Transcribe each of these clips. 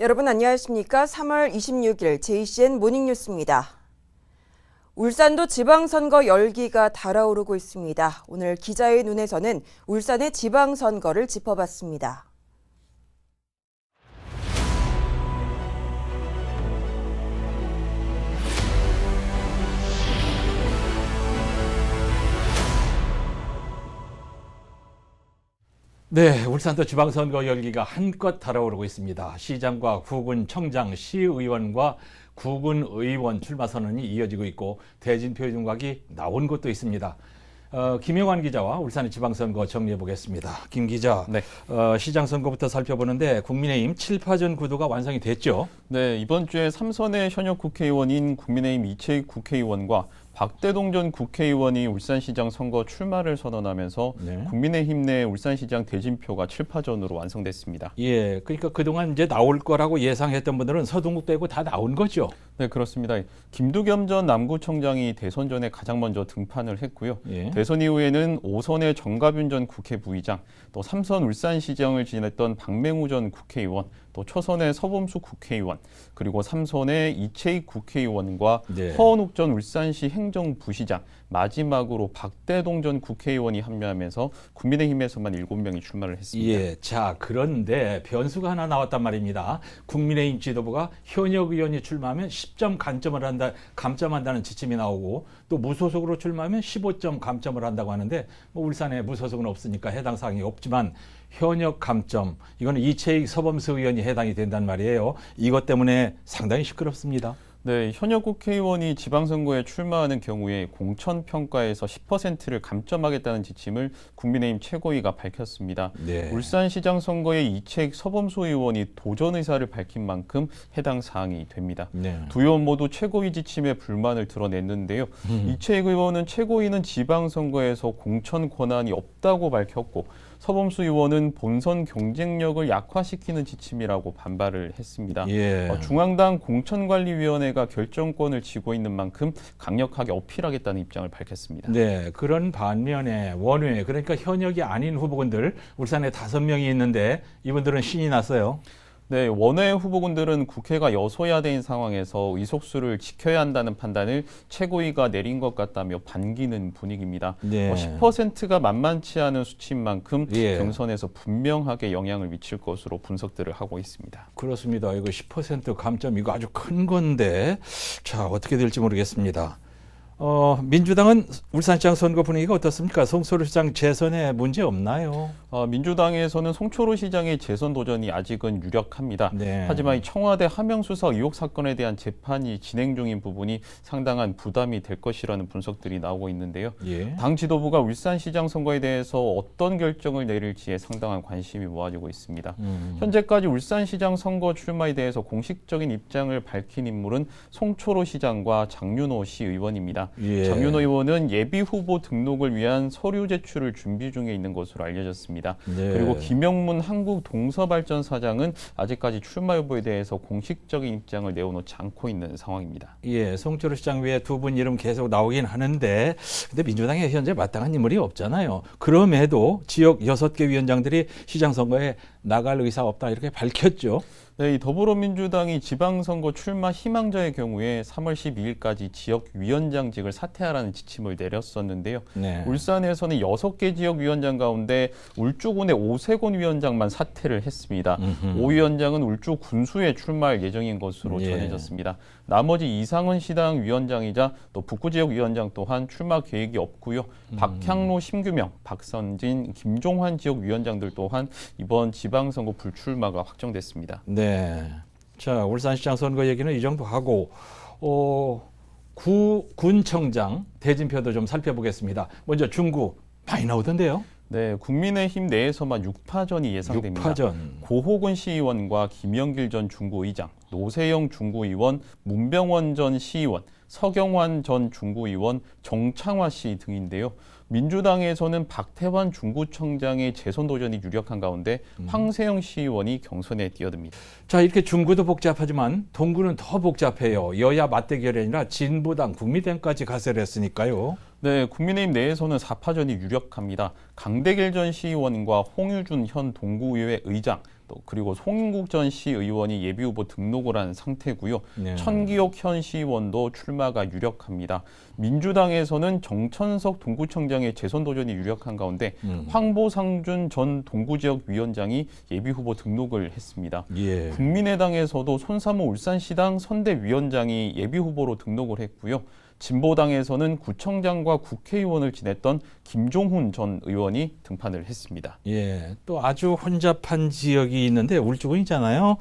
여러분 안녕하십니까? 3월 26일 JCN 모닝뉴스입니다. 울산도 지방선거 열기가 달아오르고 있습니다. 오늘 기자의 눈에서는 울산의 지방선거를 짚어봤습니다. 네, 울산도 지방선거 열기가 한껏 달아오르고 있습니다. 시장과 구군청장, 시의원과 구군의원 출마 선언이 이어지고 있고 대진표 윤곽이 나온 곳도 있습니다. 김영환 기자와 울산의 지방선거 정리해 보겠습니다. 김 기자, 네. 시장 선거부터 살펴보는데 국민의힘 7파전 구도가 완성이 됐죠? 네, 이번 주에 3선의 현역 국회의원인 국민의힘 이채익 국회의원과 박대동 전 국회의원이 울산시장 선거 출마를 선언하면서 네. 국민의힘 내 울산시장 대진표가 7파전으로 완성됐습니다. 예, 그러니까 그동안 이제 나올 거라고 예상했던 분들은 서동국 빼고 다 나온 거죠? 네, 그렇습니다. 김두겸 전 남구청장이 대선 전에 가장 먼저 등판을 했고요. 예. 대선 이후에는 5선의 정가윤 전 국회 부의장, 또 3선 울산시장을 지냈던 박맹우 전 국회의원, 또 초선의 서범수 국회의원, 그리고 3선의 이채익 국회의원과 네. 허원욱 전 울산시 행정부시장, 마지막으로 박대동 전 국회의원이 합류하면서 국민의힘에서만 7명이 출마를 했습니다. 예, 자, 그런데 변수가 하나 나왔단 말입니다. 국민의힘 지도부가 현역 의원이 출마하면 10점 감점한다는 지침이 나오고 또 무소속으로 출마하면 15점 감점을 한다고 하는데 뭐 울산에 무소속은 없으니까 해당 사항이 없지만 현역 감점, 이거는 이채익 서범수 의원이 해당이 된단 말이에요. 이것 때문에 상당히 시끄럽습니다. 네, 현역 국회의원이 지방선거에 출마하는 경우에 공천평가에서 10%를 감점하겠다는 지침을 국민의힘 최고위가 밝혔습니다. 네. 울산시장 선거에 이채익 서범수 의원이 도전 의사를 밝힌 만큼 해당 사항이 됩니다. 네. 두 의원 모두 최고위 지침에 불만을 드러냈는데요. 이채익 의원은 최고위는 지방선거에서 공천 권한이 없다고 밝혔고 서범수 의원은 본선 경쟁력을 약화시키는 지침이라고 반발을 했습니다. 예. 중앙당 공천관리위원회가 결정권을 쥐고 있는 만큼 강력하게 어필하겠다는 입장을 밝혔습니다. 네, 그런 반면에 원외, 그러니까 현역이 아닌 후보군들 울산에 5명이 있는데 이분들은 신이 났어요. 네, 원외 후보군들은 국회가 여소야대인 상황에서 의석수를 지켜야 한다는 판단을 최고위가 내린 것 같다며 반기는 분위기입니다. 네. 10%가 만만치 않은 수치인 만큼 예. 경선에서 분명하게 영향을 미칠 것으로 분석들을 하고 있습니다. 그렇습니다. 이거 10% 감점, 이거 아주 큰 건데 자, 어떻게 될지 모르겠습니다. 민주당은 울산시장 선거 분위기가 어떻습니까? 송철호 시장 재선에 문제 없나요? 민주당에서는 송철호 시장의 재선 도전이 아직은 유력합니다. 네. 하지만 이 청와대 하명수사 의혹 사건에 대한 재판이 진행 중인 부분이 상당한 부담이 될 것이라는 분석들이 나오고 있는데요. 예. 당 지도부가 울산시장 선거에 대해서 어떤 결정을 내릴지에 상당한 관심이 모아지고 있습니다. 현재까지 울산시장 선거 출마에 대해서 공식적인 입장을 밝힌 인물은 송철호 시장과 장윤호 시의원입니다. 예. 장윤호 의원은 예비 후보 등록을 위한 서류 제출을 준비 중에 있는 것으로 알려졌습니다. 네. 그리고 김영문 한국동서발전사장은 아직까지 출마 여부에 대해서 공식적인 입장을 내어놓지 않고 있는 상황입니다. 예, 송철호 시장 외에 두 분 이름 계속 나오긴 하는데 근데 민주당에 현재 마땅한 인물이 없잖아요. 그럼에도 지역 6개 위원장들이 시장 선거에 나갈 의사 없다 이렇게 밝혔죠. 네, 이 더불어민주당이 지방선거 출마 희망자의 경우에 3월 12일까지 지역위원장직을 사퇴하라는 지침을 내렸었는데요. 네. 울산에서는 6개 지역위원장 가운데 울주군의 오세곤 위원장만 사퇴를 했습니다. 오 위원장은 울주 군수에 출마할 예정인 것으로 예. 전해졌습니다. 나머지 이상은 시당 위원장이자 또 북구지역 위원장 또한 출마 계획이 없고요. 박향로, 심규명, 박선진, 김종환 지역 위원장들 또한 이번 지방선거 불출마가 확정됐습니다. 네. 자, 울산시장 선거 얘기는 이 정도 하고 군청장 대진표도 좀 살펴보겠습니다. 먼저 중구 많이 나오던데요. 네, 국민의힘 내에서만 6파전이 예상됩니다. 6파전. 고호근 시의원과 김영길 전 중구의장, 노세영 중구의원, 문병원 전 시의원, 서경환 전 중구의원, 정창화 씨 등인데요. 민주당에서는 박태환 중구청장의 재선 도전이 유력한 가운데 황세영 시의원이 경선에 뛰어듭니다. 자, 이렇게 중구도 복잡하지만 동구는 더 복잡해요. 여야 맞대결이 아니라 진보당, 국민의힘까지 가세를 했으니까요. 네, 국민의힘 내에서는 4파전이 유력합니다. 강대길 전 시의원과 홍유준 현 동구의회 의장, 또 그리고 송인국 전 시의원이 예비후보 등록을 한 상태고요. 네. 천기옥 현 시의원도 출마가 유력합니다. 민주당에서는 정천석 동구청장의 재선 도전이 유력한 가운데 황보상준 전 동구지역위원장이 예비후보 등록을 했습니다. 예. 국민의당에서도 손사모 울산시당 선대위원장이 예비후보로 등록을 했고요. 진보당에서는 구청장과 국회의원을 지냈던 김종훈 전 의원이 등판을 했습니다. 예, 또 아주 혼잡한 지역이 있는데 울주군이잖아요.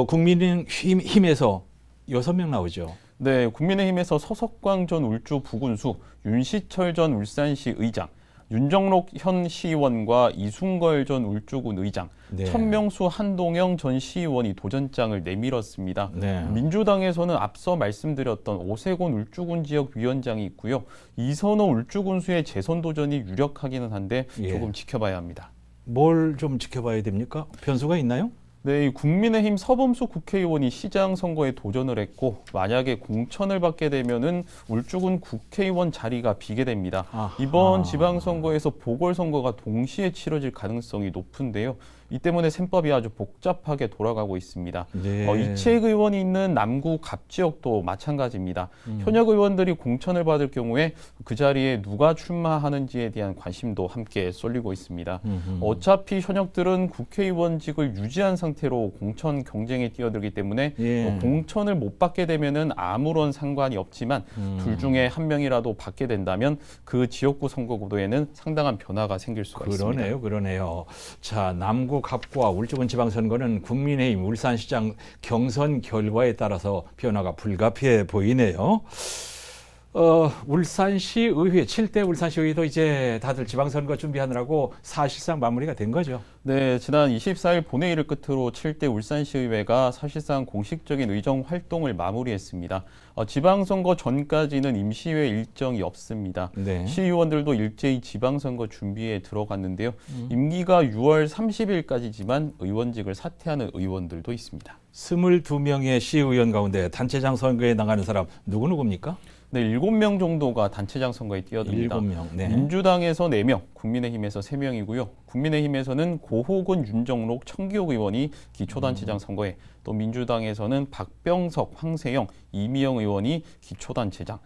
국민의힘에서 6명 나오죠. 네, 국민의힘에서 서석광 전 울주 부군수, 윤시철 전 울산시 의장, 윤정록 현 시의원과 이순걸 전 울주군 의장, 네. 천명수 한동영 전 시의원이 도전장을 내밀었습니다. 네. 민주당에서는 앞서 말씀드렸던 오세곤 울주군 지역 위원장이 있고요. 이선호 울주군수의 재선 도전이 유력하기는 한데 예. 조금 지켜봐야 합니다. 뭘 좀 지켜봐야 됩니까? 변수가 있나요? 네, 이 국민의힘 서범수 국회의원이 시장 선거에 도전을 했고 만약에 공천을 받게 되면은 울주군 국회의원 자리가 비게 됩니다. 아하. 이번 지방선거에서 보궐선거가 동시에 치러질 가능성이 높은데요. 이 때문에 셈법이 아주 복잡하게 돌아가고 있습니다. 네. 이채익 의원이 있는 남구 갑지역도 마찬가지입니다. 현역 의원들이 공천을 받을 경우에 그 자리에 누가 출마하는지에 대한 관심도 함께 쏠리고 있습니다. 어차피 현역들은 국회의원직을 유지한 상태로 공천 경쟁에 뛰어들기 때문에 예. 공천을 못 받게 되면은 아무런 상관이 없지만 둘 중에 한 명이라도 받게 된다면 그 지역구 선거구도에는 상당한 변화가 생길 수가 있습니다. 그러네요. 자, 남구 갑과 울주군 지방선거는 국민의힘 울산시장 경선 결과에 따라서 변화가 불가피해 보이네요. 울산시 의회 7대 울산시 의회도 이제 다들 지방선거 준비하느라고 사실상 마무리가 된 거죠. 네, 지난 24일 본회의를 끝으로 7대 울산시의회가 사실상 공식적인 의정 활동을 마무리했습니다. 지방선거 전까지는 임시회 일정이 없습니다. 네. 시의원들도 일제히 지방선거 준비에 들어갔는데요. 임기가 6월 30일까지지만 의원직을 사퇴하는 의원들도 있습니다. 22명의 시의원 가운데 단체장 선거에 나가는 사람 누구입니까? 네, 7명 정도가 단체장 선거에 뛰어듭니다. 7명. 네. 민주당에서 4명, 국민의힘에서 3명이고요. 국민의힘에서는 고호근, 윤정록, 천기옥 의원이 기초단체장 선거에, 또 민주당에서는 박병석, 황세영, 이미영 의원이 기초단체장,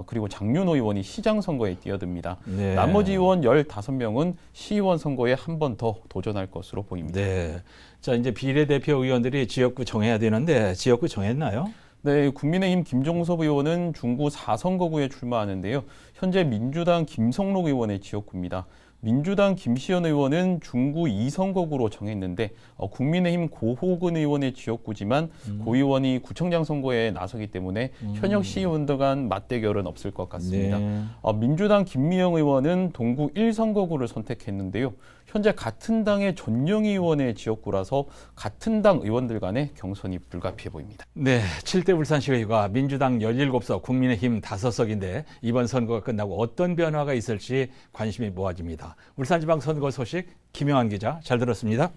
그리고 장윤호 의원이 시장 선거에 뛰어듭니다. 네. 나머지 의원 15명은 시의원 선거에 한 번 더 도전할 것으로 보입니다. 네. 자, 이제 비례대표 의원들이 지역구 정해야 되는데 지역구 정했나요? 네, 국민의힘 김종섭 의원은 중구 4선거구에 출마하는데요. 현재 민주당 김성록 의원의 지역구입니다. 민주당 김시현 의원은 중구 2선거구로 정했는데 국민의힘 고호근 의원의 지역구지만 고 의원이 구청장 선거에 나서기 때문에 현역 시의원들 간 맞대결은 없을 것 같습니다. 네. 민주당 김미영 의원은 동구 1선거구를 선택했는데요. 현재 같은 당의 전영희 의원의 지역구라서 같은 당 의원들 간의 경선이 불가피해 보입니다. 네, 7대 울산시의회가 민주당 17석, 국민의힘 5석인데 이번 선거가 끝나고 어떤 변화가 있을지 관심이 모아집니다. 울산지방선거 소식 김영환 기자 잘 들었습니다.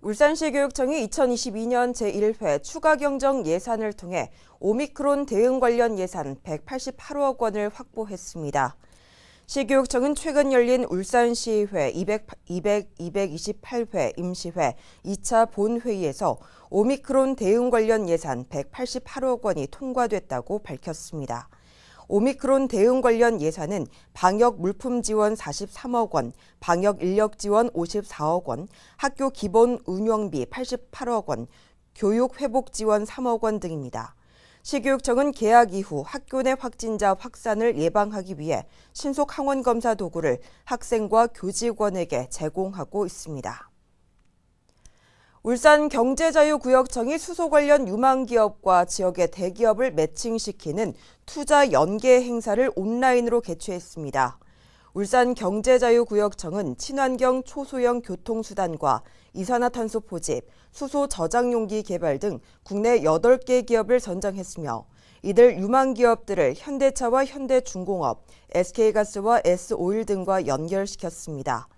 울산시 교육청이 2022년 제1회 추가 경정 예산을 통해 오미크론 대응 관련 예산 188억 원을 확보했습니다. 시교육청은 최근 열린 울산시의회 228회 임시회 2차 본회의에서 오미크론 대응 관련 예산 188억 원이 통과됐다고 밝혔습니다. 오미크론 대응 관련 예산은 방역 물품 지원 43억 원, 방역 인력 지원 54억 원, 학교 기본 운영비 88억 원, 교육 회복 지원 3억 원 등입니다. 시교육청은 개학 이후 학교 내 확진자 확산을 예방하기 위해 신속 항원 검사 도구를 학생과 교직원에게 제공하고 있습니다. 울산경제자유구역청이 수소 관련 유망기업과 지역의 대기업을 매칭시키는 투자 연계 행사를 온라인으로 개최했습니다. 울산경제자유구역청은 친환경 초소형 교통수단과 이산화탄소 포집, 수소 저장용기 개발 등 국내 8개 기업을 선정했으며 이들 유망기업들을 현대차와 현대중공업, SK가스와 S오일 등과 연결시켰습니다.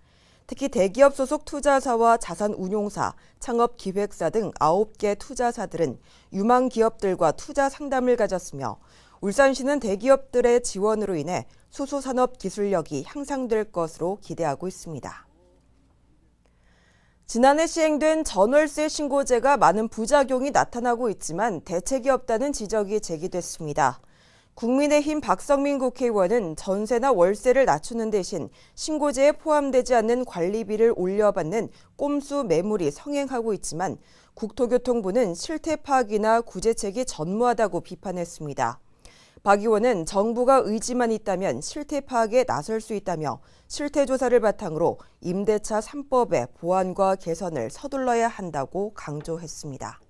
특히 대기업 소속 투자사와 자산운용사, 창업기획사 등 9개 투자사들은 유망기업들과 투자 상담을 가졌으며 울산시는 대기업들의 지원으로 인해 수소산업 기술력이 향상될 것으로 기대하고 있습니다. 지난해 시행된 전월세 신고제가 많은 부작용이 나타나고 있지만 대책이 없다는 지적이 제기됐습니다. 국민의힘 박성민 국회의원은 전세나 월세를 낮추는 대신 신고제에 포함되지 않는 관리비를 올려받는 꼼수 매물이 성행하고 있지만 국토교통부는 실태 파악이나 구제책이 전무하다고 비판했습니다. 박 의원은 정부가 의지만 있다면 실태 파악에 나설 수 있다며 실태 조사를 바탕으로 임대차 3법의 보완과 개선을 서둘러야 한다고 강조했습니다.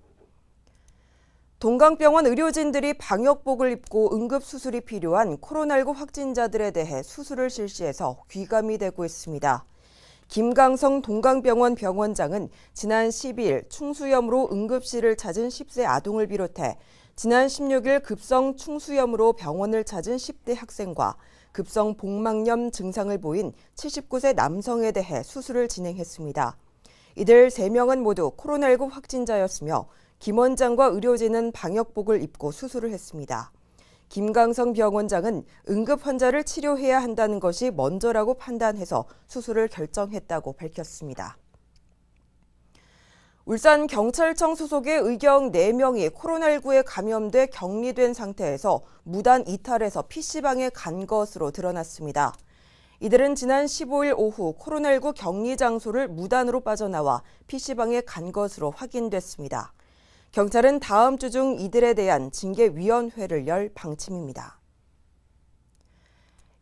동강병원 의료진들이 방역복을 입고 응급수술이 필요한 코로나19 확진자들에 대해 수술을 실시해서 귀감이 되고 있습니다. 김강성 동강병원 병원장은 지난 12일 충수염으로 응급실을 찾은 10세 아동을 비롯해 지난 16일 급성 충수염으로 병원을 찾은 10대 학생과 급성 복막염 증상을 보인 79세 남성에 대해 수술을 진행했습니다. 이들 3명은 모두 코로나19 확진자였으며 김 원장과 의료진은 방역복을 입고 수술을 했습니다. 김강성 병원장은 응급 환자를 치료해야 한다는 것이 먼저라고 판단해서 수술을 결정했다고 밝혔습니다. 울산경찰청 소속의 의경 4명이 코로나19에 감염돼 격리된 상태에서 무단 이탈해서 PC방에 간 것으로 드러났습니다. 이들은 지난 15일 오후 코로나19 격리 장소를 무단으로 빠져나와 PC방에 간 것으로 확인됐습니다. 경찰은 다음 주 중 이들에 대한 징계위원회를 열 방침입니다.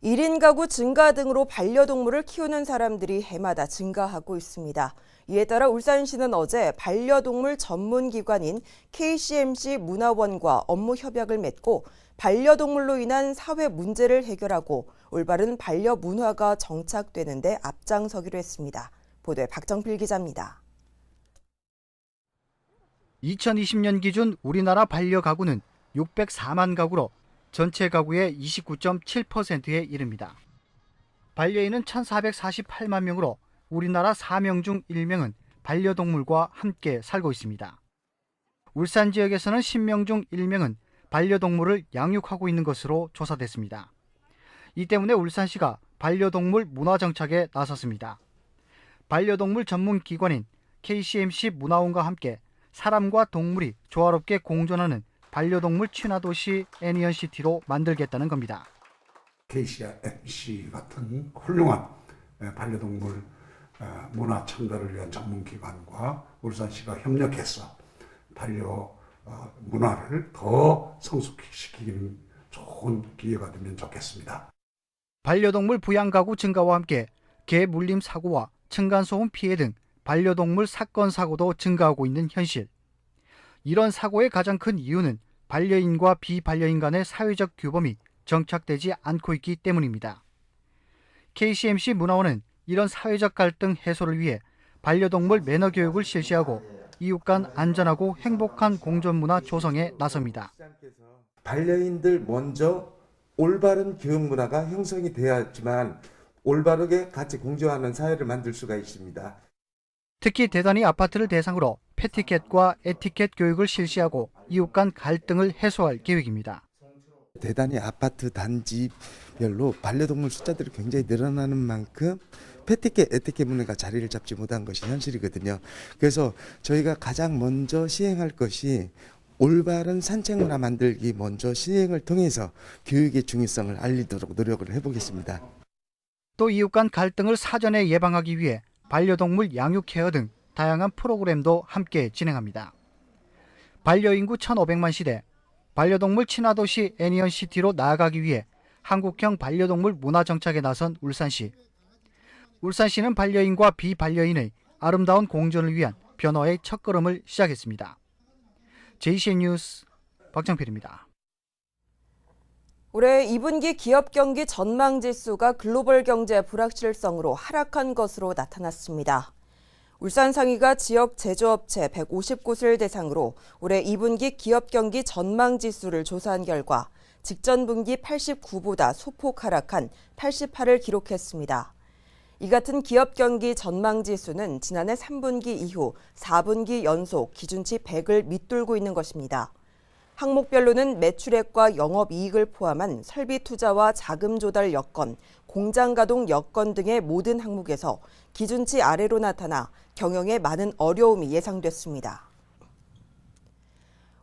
1인 가구 증가 등으로 반려동물을 키우는 사람들이 해마다 증가하고 있습니다. 이에 따라 울산시는 어제 반려동물 전문기관인 KCMC 문화원과 업무 협약을 맺고 반려동물로 인한 사회 문제를 해결하고 올바른 반려 문화가 정착되는 데 앞장서기로 했습니다. 보도에 박정필 기자입니다. 2020년 기준 우리나라 반려 가구는 604만 가구로 전체 가구의 29.7%에 이릅니다. 반려인은 1,448만 명으로 우리나라 4명 중 1명은 반려동물과 함께 살고 있습니다. 울산 지역에서는 10명 중 1명은 반려동물을 양육하고 있는 것으로 조사됐습니다. 이 때문에 울산시가 반려동물 문화정착에 나섰습니다. 반려동물 전문 기관인 KCMC 문화원과 함께 사람과 동물이 조화롭게 공존하는 반려동물 친화도시 애니언시티로 만들겠다는 겁니다. KCMC 같은 훌륭한 반려동물 문화 첨단을 위한 전문기관과 울산시가 협력해서 반려 문화를 더 성숙시키는 좋은 기회가 되면 좋겠습니다. 반려동물 부양가구 증가와 함께 개 물림 사고와 층간소음 피해 등 반려동물 사건 사고도 증가하고 있는 현실. 이런 사고의 가장 큰 이유는 반려인과 비반려인 간의 사회적 규범이 정착되지 않고 있기 때문입니다. KCMC 문화원은 이런 사회적 갈등 해소를 위해 반려동물 매너 교육을 실시하고 이웃 간 안전하고 행복한 공존문화 조성에 나섭니다. 반려인들 먼저 올바른 교육 문화가 형성이 되어야지만 올바르게 같이 공존하는 사회를 만들 수가 있습니다. 특히 대단위 아파트를 대상으로 패티켓과 에티켓 교육을 실시하고 이웃 간 갈등을 해소할 계획입니다. 대단히 아파트 단지별로 반려동물 숫자들이 굉장히 늘어나는 만큼 패티켓, 에티켓 문화가 자리를 잡지 못한 것이 현실이거든요. 그래서 저희가 가장 먼저 시행할 것이 올바른 산책 문화 만들기 먼저 시행을 통해서 교육의 중요성을 알리도록 노력을 해보겠습니다. 또 이웃 간 갈등을 사전에 예방하기 위해 반려동물 양육 케어 등 다양한 프로그램도 함께 진행합니다. 반려인구 1,500만 시대, 반려동물 친화도시 애니언시티로 나아가기 위해 한국형 반려동물 문화정착에 나선 울산시. 울산시는 반려인과 비반려인의 아름다운 공존을 위한 변화의 첫걸음을 시작했습니다. JCN 뉴스 박정필입니다. 올해 2분기 기업 경기 전망 지수가 글로벌 경제 불확실성으로 하락한 것으로 나타났습니다. 울산상위가 지역 제조업체 150곳을 대상으로 올해 2분기 기업 경기 전망 지수를 조사한 결과 직전 분기 89보다 소폭 하락한 88을 기록했습니다. 이 같은 기업 경기 전망 지수는 지난해 3분기 이후 4분기 연속 기준치 100을 밑돌고 있는 것입니다. 항목별로는 매출액과 영업이익을 포함한 설비 투자와 자금 조달 여건, 공장 가동 여건 등의 모든 항목에서 기준치 아래로 나타나 경영에 많은 어려움이 예상됐습니다.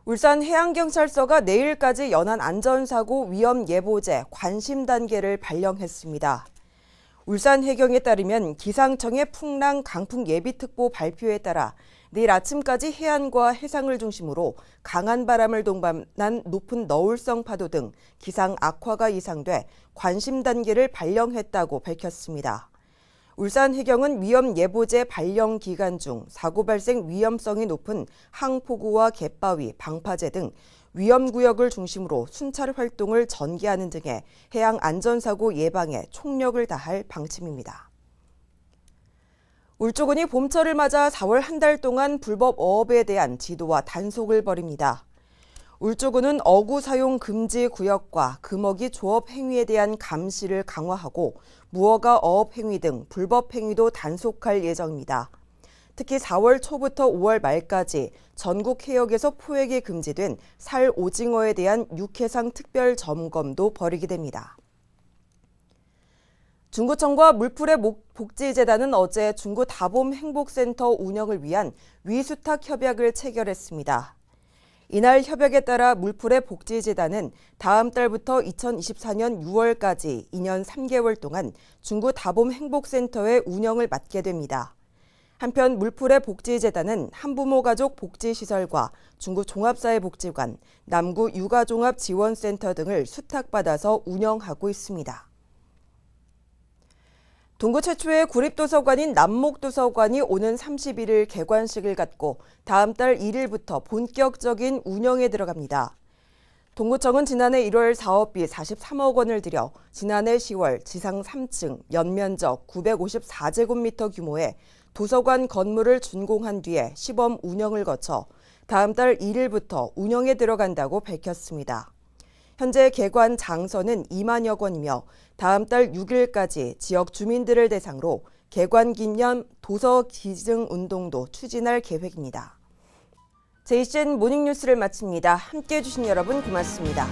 울산해양경찰서가 내일까지 연안 안전사고 위험 예보제 관심 단계를 발령했습니다. 울산해경에 따르면 기상청의 풍랑 강풍 예비특보 발표에 따라 내일 아침까지 해안과 해상을 중심으로 강한 바람을 동반한 높은 너울성 파도 등 기상 악화가 예상돼 관심 단계를 발령했다고 밝혔습니다. 울산해경은 위험 예보제 발령 기간 중 사고 발생 위험성이 높은 항포구와 갯바위, 방파제 등 위험구역을 중심으로 순찰 활동을 전개하는 등의 해양 안전사고 예방에 총력을 다할 방침입니다. 울주군이 봄철을 맞아 4월 한 달 동안 불법 어업에 대한 지도와 단속을 벌입니다. 울주군은 어구 사용 금지 구역과 금어기 조업 행위에 대한 감시를 강화하고 무허가 어업 행위 등 불법 행위도 단속할 예정입니다. 특히 4월 초부터 5월 말까지 전국 해역에서 포획이 금지된 살 오징어에 대한 육해상 특별 점검도 벌이게 됩니다. 중구청과 물풀의 복지재단은 어제 중구 다봄 행복센터 운영을 위한 위수탁 협약을 체결했습니다. 이날 협약에 따라 물풀의 복지재단은 다음 달부터 2024년 6월까지 2년 3개월 동안 중구 다봄 행복센터의 운영을 맡게 됩니다. 한편 물풀의 복지재단은 한부모 가족 복지시설과 중구 종합사회복지관, 남구 육아종합지원센터 등을 수탁받아서 운영하고 있습니다. 동구 최초의 구립도서관인 남목도서관이 오는 31일 개관식을 갖고 다음 달 1일부터 본격적인 운영에 들어갑니다. 동구청은 지난해 1월 사업비 43억 원을 들여 지난해 10월 지상 3층 연면적 954제곱미터 규모의 도서관 건물을 준공한 뒤에 시범 운영을 거쳐 다음 달 1일부터 운영에 들어간다고 밝혔습니다. 현재 개관 장서는 2만여 건이며 다음 달 6일까지 지역 주민들을 대상으로 개관 기념 도서 기증 운동도 추진할 계획입니다. JCN 모닝뉴스를 마칩니다. 함께해 주신 여러분 고맙습니다.